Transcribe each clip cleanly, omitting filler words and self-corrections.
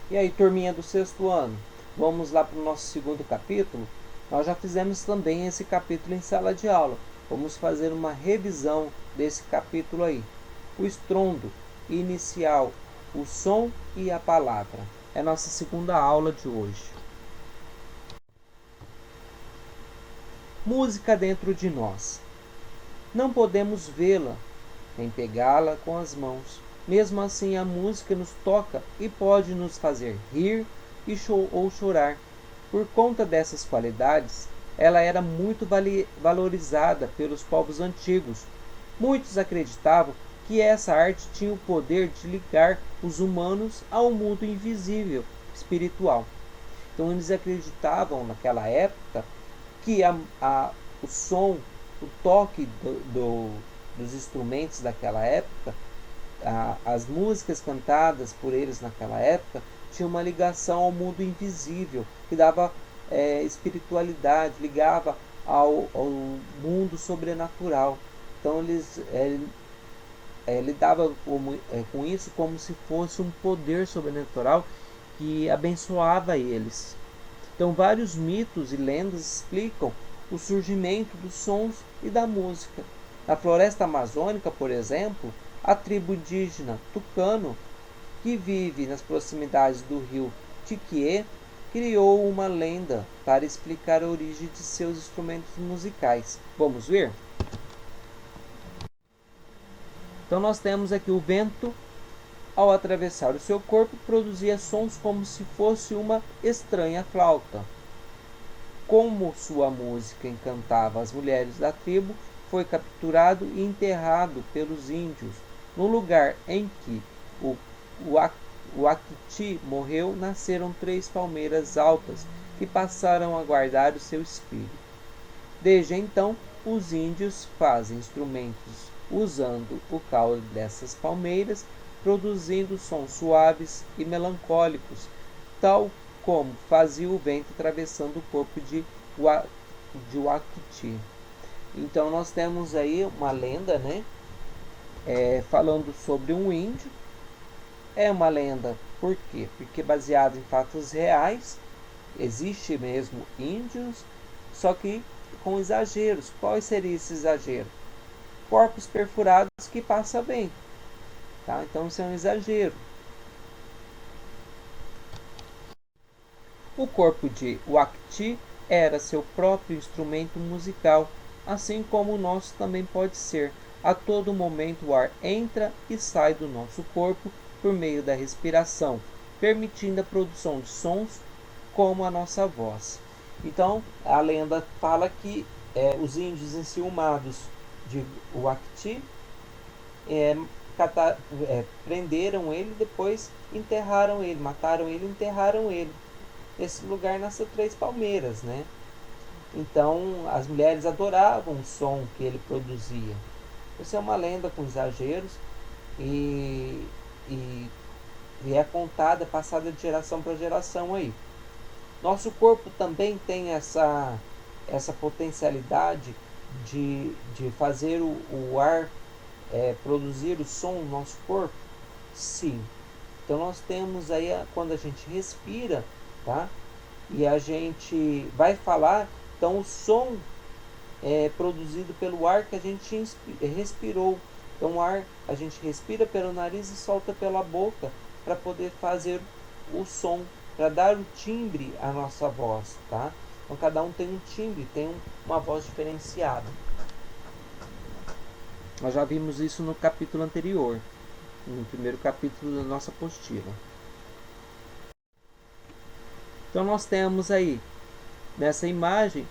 E aí, turminha do sexto ano, vamos lá para o nosso segundo capítulo? Nós já fizemos também esse capítulo em sala de aula. Vamos fazer uma revisão desse capítulo aí. O estrondo inicial, o som e a palavra. É a nossa segunda aula de hoje. Música dentro de nós. Não podemos vê-la, nem pegá-la com as mãos. Mesmo assim, a música nos toca e pode nos fazer rir ou chorar. Por conta dessas qualidades, ela era muito valorizada pelos povos antigos. Muitos acreditavam que essa arte tinha o poder de ligar os humanos ao mundo invisível, espiritual. Então eles acreditavam naquela época que o som, o toque dos instrumentos daquela época, as músicas cantadas por eles naquela época, tinha uma ligação ao mundo invisível, que dava espiritualidade, ligava ao mundo sobrenatural. Então eles lidavam com isso como se fosse um poder sobrenatural que abençoava eles. Então vários mitos e lendas explicam o surgimento dos sons e da música. Na floresta amazônica, por exemplo, a tribo indígena Tucano, que vive nas proximidades do rio Tiquié, criou uma lenda para explicar a origem de seus instrumentos musicais. Vamos ver? Então nós temos aqui o vento, ao atravessar o seu corpo, produzia sons como se fosse uma estranha flauta. Como sua música encantava as mulheres da tribo, foi capturado e enterrado pelos índios. No lugar em que o Acti morreu, nasceram 3 palmeiras altas que passaram a guardar o seu espírito. Desde então, os índios fazem instrumentos usando o caule dessas palmeiras, produzindo sons suaves e melancólicos, tal como fazia o vento atravessando o corpo de Wakiti. Então nós temos aí uma lenda, né? Falando sobre um índio. É uma lenda, por quê? Porque baseado em fatos reais, existe mesmo índios, só que com exageros. Qual seria esse exagero? Corpos perfurados que passa bem. Tá? Então isso é um exagero. O corpo de Wakti era seu próprio instrumento musical, assim como o nosso também pode ser. A todo momento o ar entra e sai do nosso corpo por meio da respiração, permitindo a produção de sons como a nossa voz. Então, a lenda fala que os índios enciumados de Wakti prenderam ele, depois enterraram ele, mataram ele e enterraram ele. Nesse lugar nasceu 3 palmeiras, né? Então as mulheres adoravam o som que ele produzia. Isso é uma lenda com exageros e é contada, passada de geração para geração aí. Nosso corpo também tem essa potencialidade de fazer o ar produzir o som no nosso corpo? Sim. Então nós temos aí, quando a gente respira, tá? E a gente vai falar, então o som é produzido pelo ar que a gente respirou. Então o ar a gente respira pelo nariz e solta pela boca para poder fazer o som, para dar o timbre à nossa voz, tá? Então cada um tem um timbre, tem uma voz diferenciada. Nós já vimos isso no capítulo anterior, no primeiro capítulo da nossa apostila. Então nós temos aí, nessa imagem,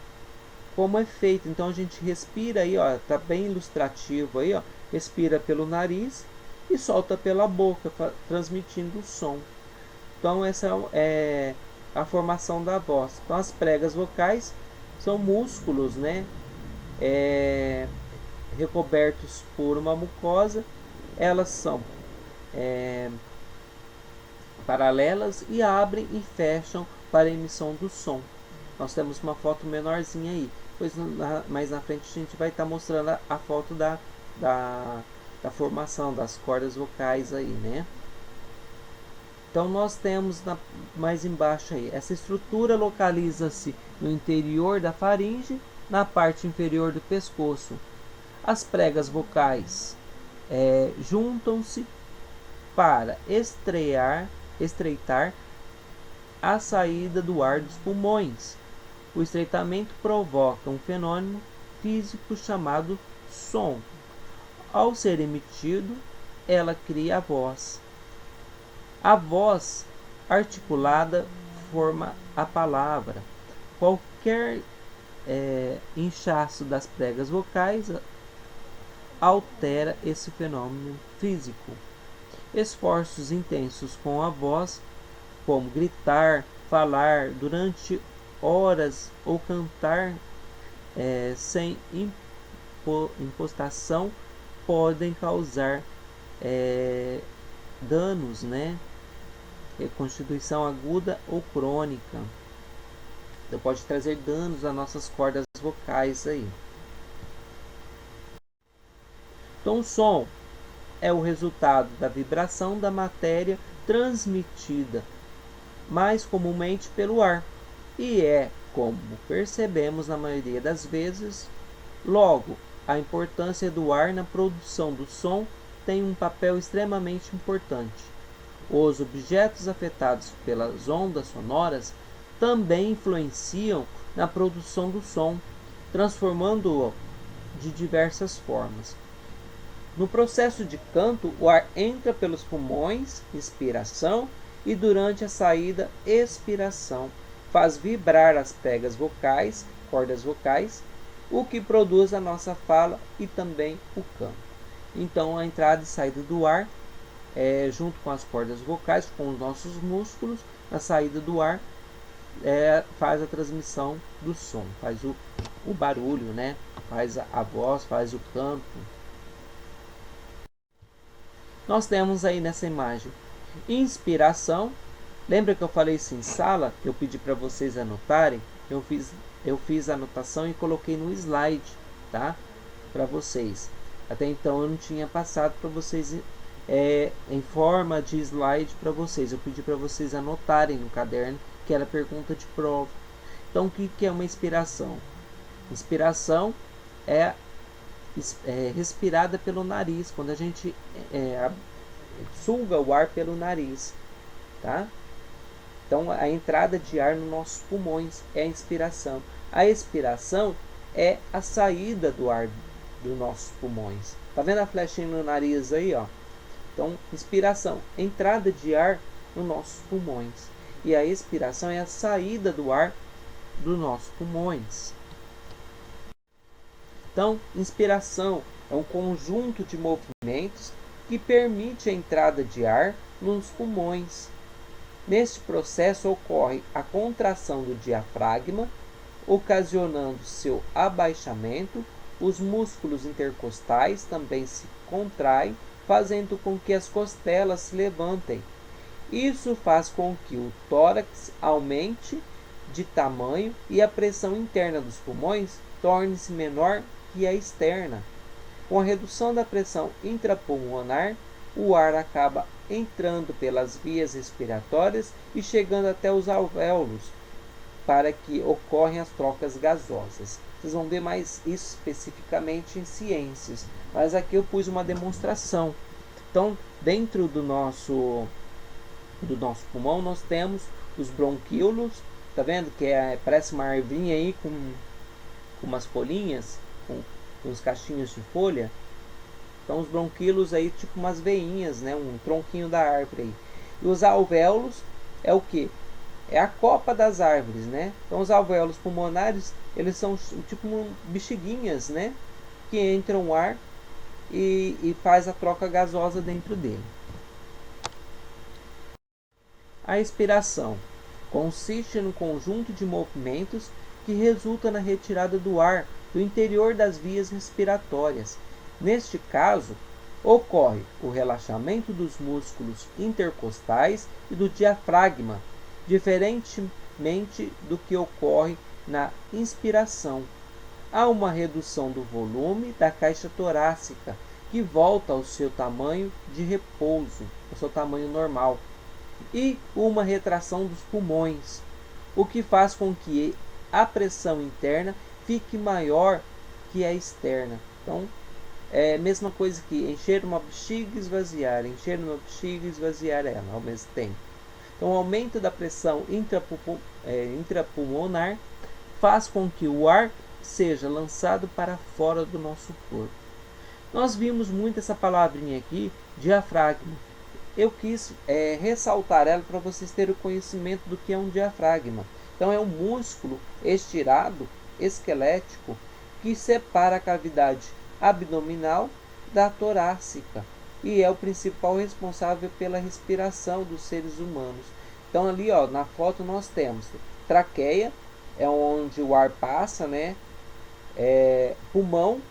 como é feito. Então a gente respira aí, ó, tá bem ilustrativo aí, ó. Respira pelo nariz e solta pela boca, transmitindo o som. Então essa é a formação da voz. Então as pregas vocais são músculos, né? Recobertos por uma mucosa. Elas são paralelas e abrem e fecham para a emissão do som. Nós temos uma foto menorzinha aí, pois mais na frente a gente vai estar mostrando a foto da formação das cordas vocais aí, né? Então nós temos mais embaixo aí, essa estrutura localiza-se no interior da faringe, na parte inferior do pescoço. As pregas vocais juntam-se para estreitar a saída do ar dos pulmões. O estreitamento provoca um fenômeno físico chamado som. Ao ser emitido, ela cria a voz. A voz articulada forma a palavra. Qualquer inchaço das pregas vocais altera esse fenômeno físico. Esforços intensos com a voz, como gritar, falar durante horas ou cantar sem impostação, podem causar danos, né? Constituição aguda ou crônica. Então pode trazer danos às nossas cordas vocais aí. Então o som é o resultado da vibração da matéria transmitida mais comumente pelo ar e como percebemos na maioria das vezes. Logo, a importância do ar na produção do som tem um papel extremamente importante. Os objetos afetados pelas ondas sonoras também influenciam na produção do som, transformando-o de diversas formas. No processo de canto, o ar entra pelos pulmões, inspiração, e durante a saída, expiração, faz vibrar as pregas vocais, cordas vocais, o que produz a nossa fala e também o canto. Então, a entrada e saída do ar, junto com as cordas vocais, com os nossos músculos, a saída do ar faz a transmissão do som, faz o barulho, né? Faz a voz, faz o canto. Nós temos aí nessa imagem inspiração. Lembra que eu falei isso em sala? Eu pedi para vocês anotarem. Eu fiz a anotação e coloquei no slide, tá? Para vocês. Até então eu não tinha passado para vocês em forma de slide para vocês. Eu pedi para vocês anotarem no caderno, que era pergunta de prova. Então o que é uma inspiração? Inspiração é respirada pelo nariz, quando a gente suga o ar pelo nariz, tá? Então a entrada de ar nos nossos pulmões é a inspiração. A expiração é a saída do ar dos nossos pulmões. Tá vendo a flechinha no nariz aí, ó? Então, inspiração, entrada de ar nos nossos pulmões. E a expiração é a saída do ar dos nossos pulmões. Então, inspiração é um conjunto de movimentos que permite a entrada de ar nos pulmões. Neste processo ocorre a contração do diafragma, ocasionando seu abaixamento. Os músculos intercostais também se contraem, fazendo com que as costelas se levantem. Isso faz com que o tórax aumente de tamanho e a pressão interna dos pulmões torne-se menor que a externa. Com a redução da pressão intrapulmonar, o ar acaba entrando pelas vias respiratórias e chegando até os alvéolos, para que ocorrem as trocas gasosas. Vocês vão ver mais isso especificamente em ciências, mas aqui eu pus uma demonstração. Então, dentro do nosso pulmão, nós temos os bronquíolos, tá vendo? Que parece uma arvinha aí com umas folhinhas, com uns cachinhos de folha. Então os bronquíolos aí tipo umas veinhas, né? Um tronquinho da árvore aí. E os alvéolos é o que? É a copa das árvores, né? Então os alvéolos pulmonares, eles são tipo bexiguinhas, né? Que entram o ar e faz a troca gasosa dentro dele. A expiração consiste no conjunto de movimentos que resulta na retirada do ar do interior das vias respiratórias. Neste caso, ocorre o relaxamento dos músculos intercostais e do diafragma, diferentemente do que ocorre na inspiração. Há uma redução do volume da caixa torácica, que volta ao seu tamanho de repouso, ao seu tamanho normal. e uma retração dos pulmões, o que faz com que a pressão interna fique maior que a externa. Então, é a mesma coisa que encher uma bexiga e esvaziar, encher uma bexiga e esvaziar ela ao mesmo tempo. Então, o aumento da pressão intrapulmonar faz com que o ar seja lançado para fora do nosso corpo. Nós vimos muito essa palavrinha aqui, diafragma. Eu quis ressaltar ela para vocês terem o conhecimento do que é um diafragma. Então, é um músculo estirado, esquelético, que separa a cavidade abdominal da torácica e é o principal responsável pela respiração dos seres humanos. Então, ali na foto nós temos traqueia, é onde o ar passa, né? Pulmão,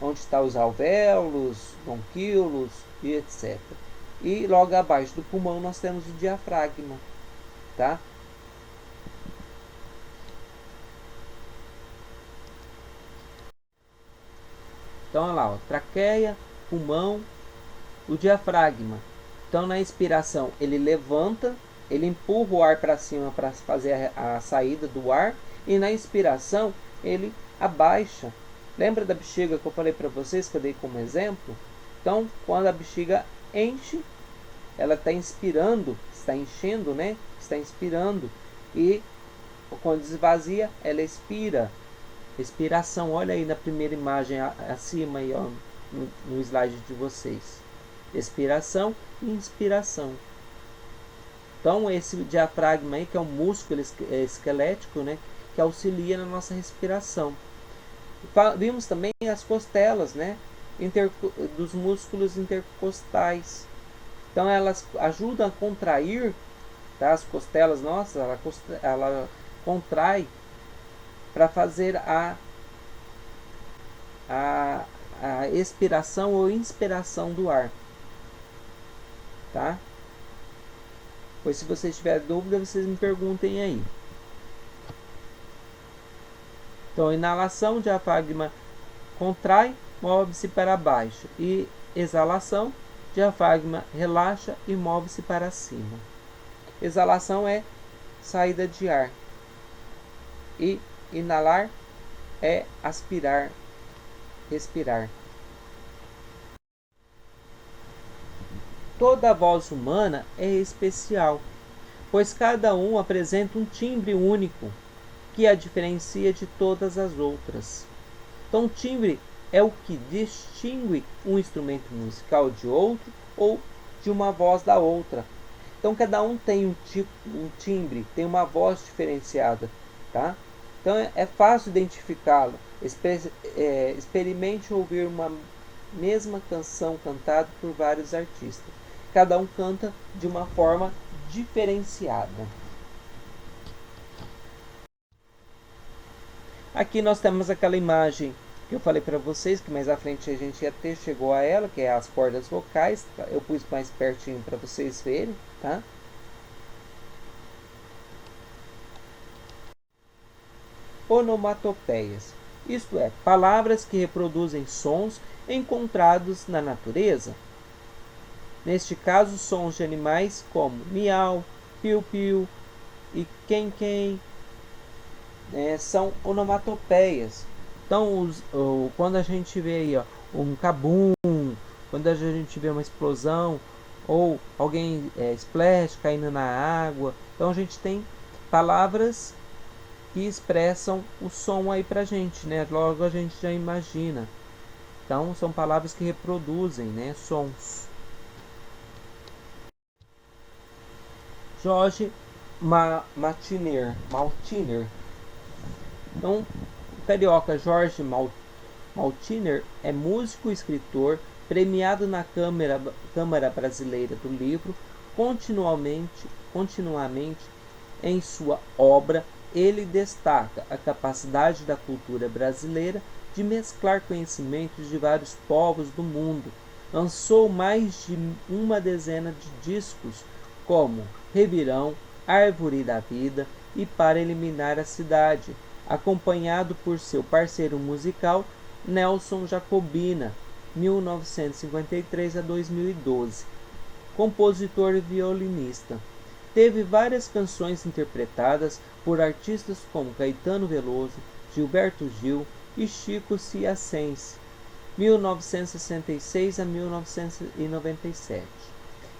onde estão os alvéolos, bronquíolos e etc. E logo abaixo do pulmão nós temos o diafragma, tá? Então, olha lá, traqueia, pulmão, o diafragma. Então, na inspiração, ele levanta, ele empurra o ar para cima para fazer a saída do ar, e na expiração, ele abaixa. Lembra da bexiga que eu falei para vocês, que eu dei como exemplo? Então, quando a bexiga enche, ela está inspirando, está enchendo, né? Está inspirando. E quando esvazia, ela expira. Expiração, olha aí na primeira imagem acima aí, no slide de vocês. Expiração e inspiração. Então, esse diafragma aí, que é um músculo esquelético, né, que auxilia na nossa respiração. Vimos também as costelas, né, dos músculos intercostais. Então, elas ajudam a contrair, tá, as costelas nossas, ela contrai para fazer a expiração ou inspiração do ar, tá? Pois se vocês tiverem dúvida, vocês me perguntem aí. Então, inalação, diafragma contrai, move-se para baixo. E exalação, diafragma relaxa e move-se para cima. Exalação é saída de ar. E inalar é aspirar, respirar. Toda a voz humana é especial, pois cada um apresenta um timbre único que a diferencia de todas as outras. Então, timbre é o que distingue um instrumento musical de outro ou de uma voz da outra. Então, cada um tem um timbre, tem uma voz diferenciada, tá? Então, é fácil identificá-lo. Experimente ouvir uma mesma canção cantada por vários artistas. Cada um canta de uma forma diferenciada. Aqui nós temos aquela imagem que eu falei para vocês, que mais à frente a gente até chegou a ela, que é as cordas vocais. Eu pus mais pertinho para vocês verem, tá? Onomatopeias, isto é, palavras que reproduzem sons encontrados na natureza. Neste caso, sons de animais como miau, piu-piu e quem-quem são onomatopeias. Então, quando a gente vê aí, um cabum, quando a gente vê uma explosão, ou alguém splash caindo na água, então a gente tem palavras que expressam o som aí pra gente, né? Logo a gente já imagina. Então, são palavras que reproduzem, né, sons. Jorge Maltner. Então, o carioca Jorge Maltner é músico e escritor, premiado na Câmara Brasileira do Livro. Continuamente em sua obra, ele destaca a capacidade da cultura brasileira de mesclar conhecimentos de vários povos do mundo. Lançou mais de uma dezena de discos, como Revirão, Árvore da Vida e Para Eliminar a Cidade, acompanhado por seu parceiro musical Nelson Jacobina, 1953 a 2012. compositor e violinista. Teve várias canções interpretadas por artistas como Caetano Veloso, Gilberto Gil e Chico Sciascense, 1966 a 1997.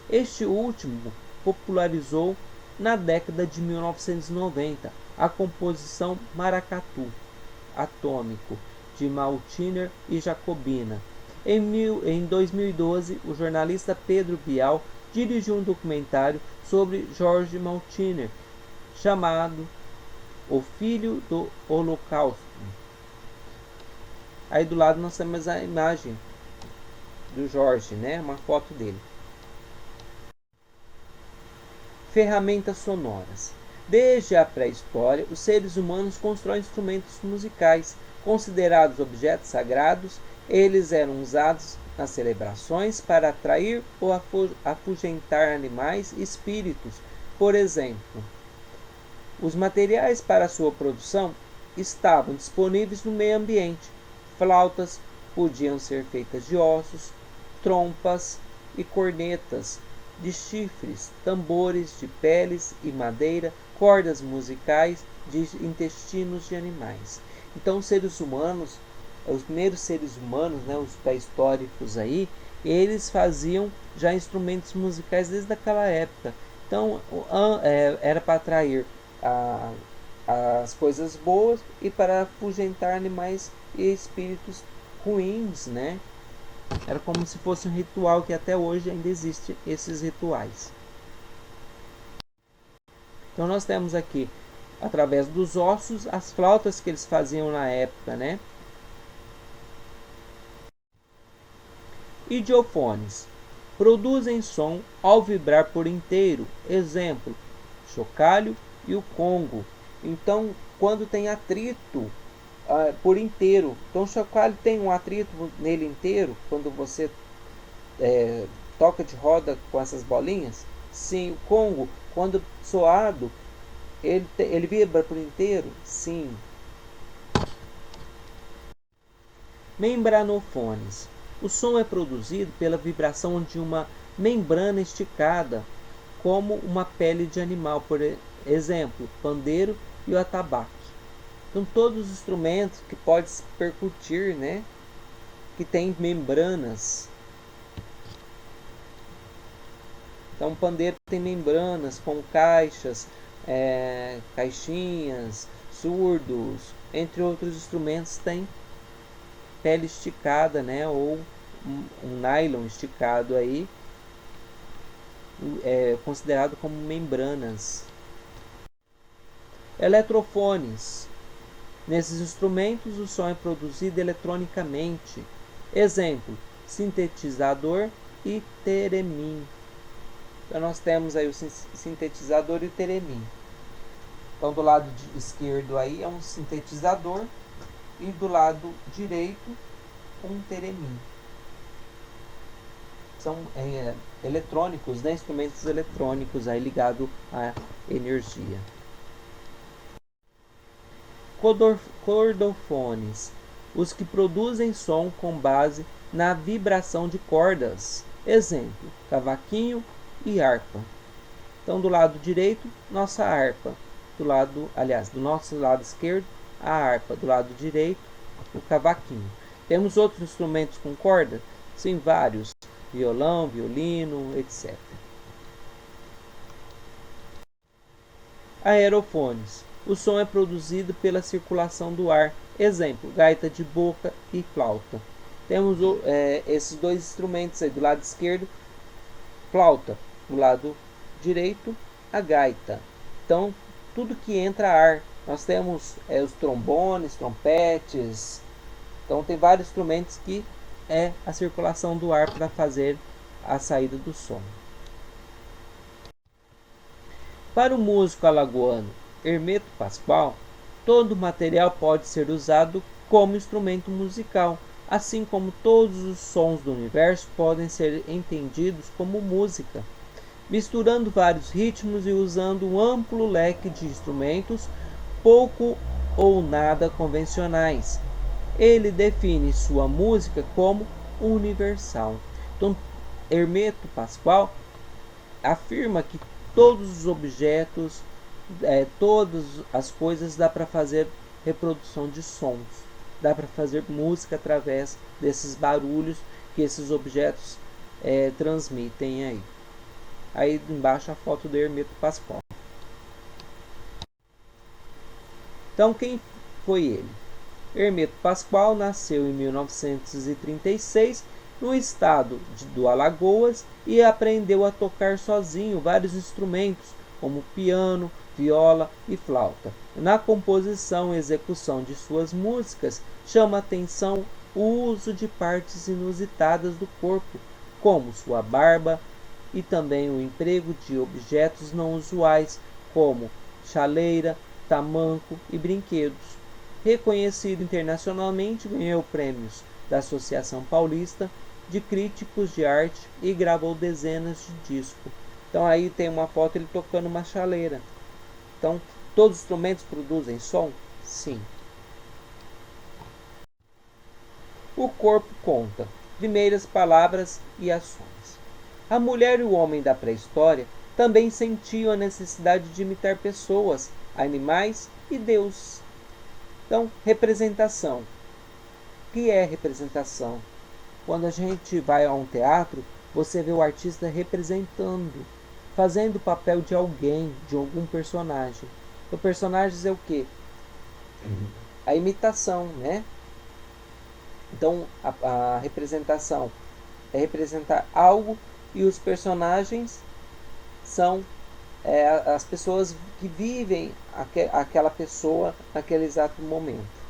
Este último popularizou na década de 1990 a composição Maracatu Atômico, de Maltner e Jacobina. Em 2012, o jornalista Pedro Bial dirigiu um documentário sobre Jorge Maltner, chamado O Filho do Holocausto. Aí do lado nós temos a imagem do Jorge, né? Uma foto dele. Ferramentas sonoras. Desde a pré-história, os seres humanos constroem instrumentos musicais, considerados objetos sagrados. Eles eram usados nas celebrações para atrair ou afugentar animais e espíritos. Por exemplo, os materiais para sua produção estavam disponíveis no meio ambiente. Flautas podiam ser feitas de ossos, trompas e cornetas de chifres, tambores de peles e madeira, cordas musicais de intestinos de animais. Então, os seres humanos, os primeiros seres humanos, né, os pré-históricos aí, eles faziam já instrumentos musicais desde aquela época. Então, era para atrair as coisas boas e para afugentar animais e espíritos ruins, né? Era como se fosse um ritual, que até hoje ainda existe esses rituais. Então nós temos aqui, através dos ossos, as flautas que eles faziam na época, né? Idiofones. Produzem som ao vibrar por inteiro. Exemplo, chocalho e o congo. Então, quando tem atrito por inteiro. Então o chocalho tem um atrito nele inteiro, quando você toca de roda com essas bolinhas. Sim, o congo, quando soado, ele vibra por inteiro. Sim. Membranofones. O som é produzido pela vibração de uma membrana esticada, como uma pele de animal, por exemplo, pandeiro e o atabaque. Então, todos os instrumentos que podem se percutir, né, que tem membranas. Então, o pandeiro tem membranas, com caixas, caixinhas, surdos, entre outros instrumentos, tem pele esticada, né, ou um nylon esticado aí, considerado como membranas. Eletrofones. Nesses instrumentos, o som é produzido eletronicamente. Exemplo, sintetizador e teremin. Então, nós temos aí o sintetizador e o teremin. Então, do lado esquerdo aí é um sintetizador e do lado direito um teremin. São eletrônicos, né? Instrumentos eletrônicos aí ligados à energia. Cordofones, os que produzem som com base na vibração de cordas. Exemplo, cavaquinho e harpa. Então, do lado direito, nossa harpa. Do nosso lado esquerdo, a harpa. Do lado direito, o cavaquinho. Temos outros instrumentos com corda? Sim, vários. Violão, violino, etc. Aerofones. O som é produzido pela circulação do ar. Exemplo, gaita de boca e flauta. Temos esses dois instrumentos aí. Do lado esquerdo, flauta. Do lado direito, a gaita. Então, tudo que entra ar. Nós temos os trombones, trompetes. Então, tem vários instrumentos que é a circulação do ar para fazer a saída do som. Para o músico alagoano Hermeto Pascoal, todo material pode ser usado como instrumento musical, assim como todos os sons do universo podem ser entendidos como música, misturando vários ritmos e usando um amplo leque de instrumentos, pouco ou nada convencionais. Ele define sua música como universal. Então, Hermeto Pascoal afirma que todos os objetos, todas as coisas dá para fazer reprodução de sons, dá para fazer música através desses barulhos que esses objetos transmitem aí. Aí embaixo a foto do Hermeto Pascoal. Então quem foi ele? Hermeto Pascoal nasceu em 1936 no estado do Alagoas e aprendeu a tocar sozinho vários instrumentos, como piano, viola e flauta. Na composição e execução de suas músicas, chama atenção o uso de partes inusitadas do corpo, como sua barba, e também o emprego de objetos não usuais, como chaleira, tamanco e brinquedos. Reconhecido internacionalmente, ganhou prêmios da Associação Paulista de Críticos de Arte e gravou dezenas de discos. Então aí tem uma foto ele tocando uma chaleira. Então, todos os instrumentos produzem som? Sim. O corpo conta. Primeiras palavras e ações. A mulher e o homem da pré-história também sentiam a necessidade de imitar pessoas, animais e Deus. Então, representação. O que é representação? Quando a gente vai a um teatro, você vê o artista representando, fazendo o papel de alguém, de algum personagem. O personagem é o quê? A imitação, né? Então, a representação é representar algo e os personagens são as pessoas que vivem aquela pessoa naquele exato momento.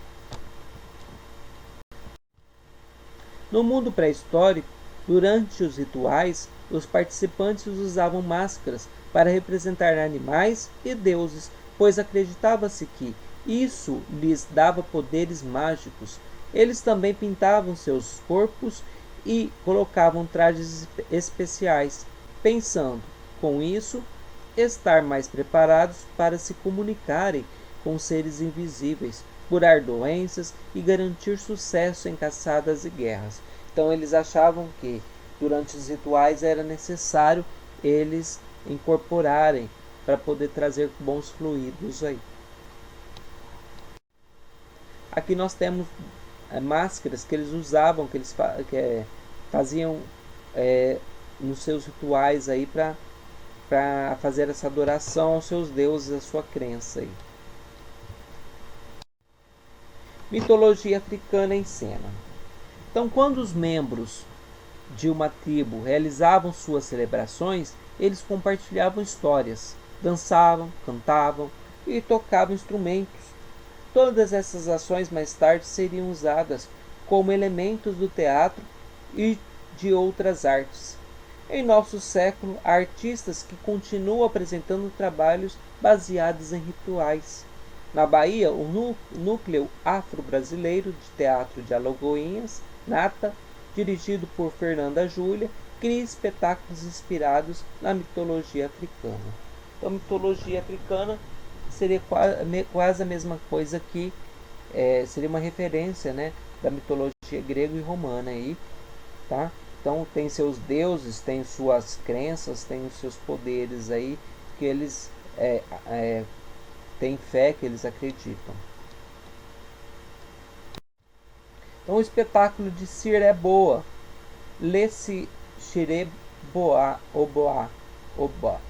No mundo pré-histórico, durante os rituais, os participantes usavam máscaras para representar animais e deuses, pois acreditava-se que isso lhes dava poderes mágicos. Eles também pintavam seus corpos e colocavam trajes especiais, pensando, com isso, estar mais preparados para se comunicarem com seres invisíveis, curar doenças e garantir sucesso em caçadas e guerras. Então eles achavam que durante os rituais era necessário eles incorporarem para poder trazer bons fluidos aí. Aqui nós temos máscaras que eles usavam, que eles faziam nos seus rituais aí para fazer essa adoração aos seus deuses, a sua crença aí. Mitologia africana em cena. Então, quando os membros de uma tribo realizavam suas celebrações, eles compartilhavam histórias, dançavam, cantavam e tocavam instrumentos. Todas essas ações mais tarde seriam usadas como elementos do teatro e de outras artes. Em nosso século, há artistas que continuam apresentando trabalhos baseados em rituais. Na Bahia, o Núcleo Afro-Brasileiro de Teatro de Alagoinhas, NATA, dirigido por Fernanda Júlia, cria espetáculos inspirados na mitologia africana. Então, a mitologia africana seria quase a mesma coisa que seria uma referência, né, da mitologia grega e romana aí, tá? Então tem seus deuses, tem suas crenças, tem os seus poderes aí que eles têm fé, que eles acreditam. Então o espetáculo de Sireboa, Lesi Shireboa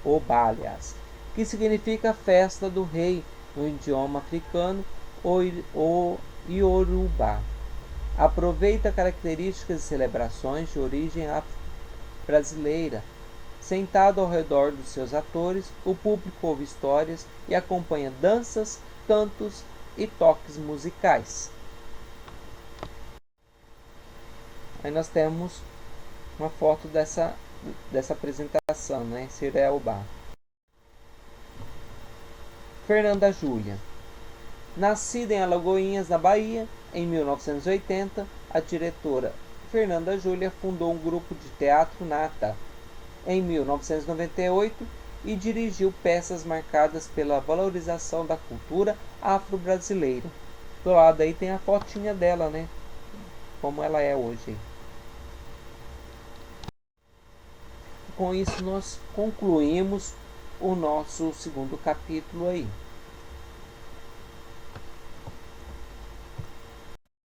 Obalias, que significa festa do rei no idioma africano ou Yorubá. Aproveita características e celebrações de origem afro-brasileira. Sentado ao redor dos seus atores, o público ouve histórias e acompanha danças, cantos e toques musicais. Aí nós temos uma foto dessa apresentação, né? Sireboa. Fernanda Júlia. Nascida em Alagoinhas, na Bahia, em 1980, a diretora Fernanda Júlia fundou um grupo de teatro NATA em 1998 e dirigiu peças marcadas pela valorização da cultura afro-brasileira. Do lado aí tem a fotinha dela, né? Como ela é hoje. com isso nós concluímos o nosso segundo capítulo aí.